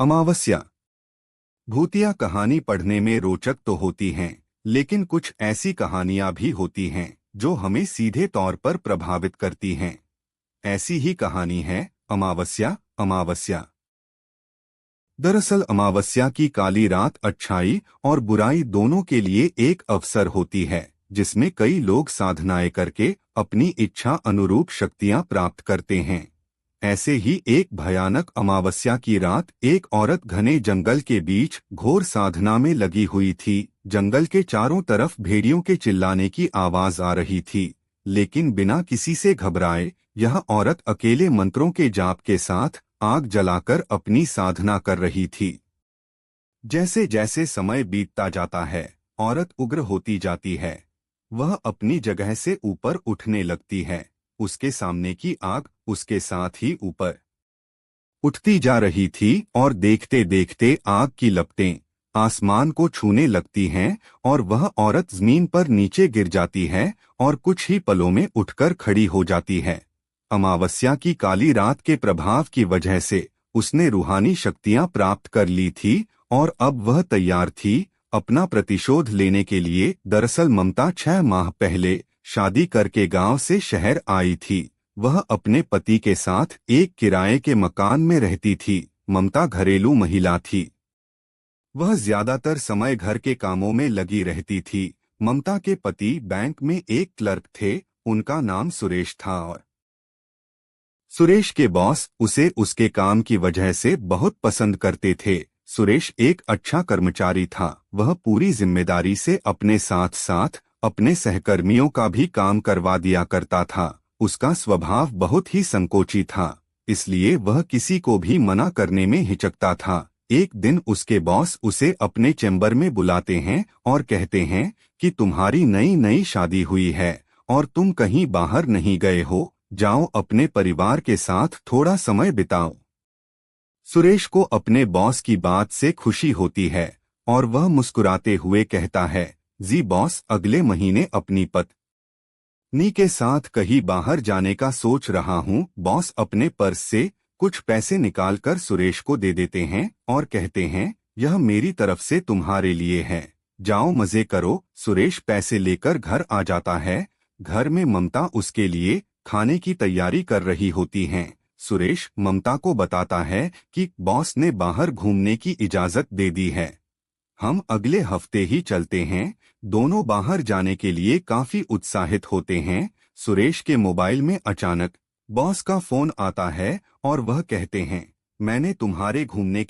अमावस्या। भूतिया कहानी पढ़ने में रोचक तो होती हैं, लेकिन कुछ ऐसी कहानियां भी होती हैं जो हमें सीधे तौर पर प्रभावित करती हैं। ऐसी ही कहानी है अमावस्या। अमावस्या दरअसल अमावस्या की काली रात अच्छाई और बुराई दोनों के लिए एक अवसर होती है, जिसमें कई लोग साधनाएं करके अपनी इच्छा अनुरूप शक्तियां प्राप्त करते हैं। ऐसे ही एक भयानक अमावस्या की रात एक औरत घने जंगल के बीच घोर साधना में लगी हुई थी। जंगल के चारों तरफ भेड़ियों के चिल्लाने की आवाज आ रही थी, लेकिन बिना किसी से घबराए यह औरत अकेले मंत्रों के जाप के साथ आग जलाकर अपनी साधना कर रही थी। जैसे जैसे समय बीतता जाता है, औरत उग्र होती जाती है। वह अपनी जगह से ऊपर उठने लगती है। उसके सामने की आग उसके साथ ही ऊपर उठती जा रही थी और देखते देखते आग की लपटें आसमान को छूने लगती हैं और वह औरत जमीन पर नीचे गिर जाती है और कुछ ही पलों में उठकर खड़ी हो जाती है। अमावस्या की काली रात के प्रभाव की वजह से उसने रूहानी शक्तियां प्राप्त कर ली थी और अब वह तैयार थी अपना प्रतिशोध लेने के लिए। दरअसल ममता 6 माह पहले शादी करके गांव से शहर आई थी। वह अपने पति के साथ एक किराए के मकान में रहती थी। ममता घरेलू महिला थी। वह ज्यादातर समय घर के कामों में लगी रहती थी। ममता के पति बैंक में एक क्लर्क थे। उनका नाम सुरेश था और सुरेश के बॉस उसे उसके काम की वजह से बहुत पसंद करते थे। सुरेश एक अच्छा कर्मचारी था। वह पूरी जिम्मेदारी से अपने साथ साथ अपने सहकर्मियों का भी काम करवा दिया करता था। उसका स्वभाव बहुत ही संकोची था, इसलिए वह किसी को भी मना करने में हिचकता था। एक दिन उसके बॉस उसे अपने चैम्बर में बुलाते हैं और कहते हैं कि तुम्हारी नई नई शादी हुई है और तुम कहीं बाहर नहीं गए हो, जाओ अपने परिवार के साथ थोड़ा समय बिताओ। सुरेश को अपने बॉस की बात से खुशी होती है और वह मुस्कुराते हुए कहता है, जी बॉस, अगले महीने अपनी पत्नी के साथ कहीं बाहर जाने का सोच रहा हूँ। बॉस अपने पर्स से कुछ पैसे निकालकर सुरेश को दे देते हैं और कहते हैं, यह मेरी तरफ से तुम्हारे लिए है, जाओ मजे करो। सुरेश पैसे लेकर घर आ जाता है। घर में ममता उसके लिए खाने की तैयारी कर रही होती हैं। सुरेश ममता को बताता है कि बॉस ने बाहर घूमने की इजाजत दे दी है, हम अगले हफ्ते ही चलते हैं। दोनों बाहर जाने के लिए काफी उत्साहित होते हैं। सुरेश के मोबाइल में अचानक बॉस का फोन आता है और वह कहते हैं, मैंने तुम्हारे घूमने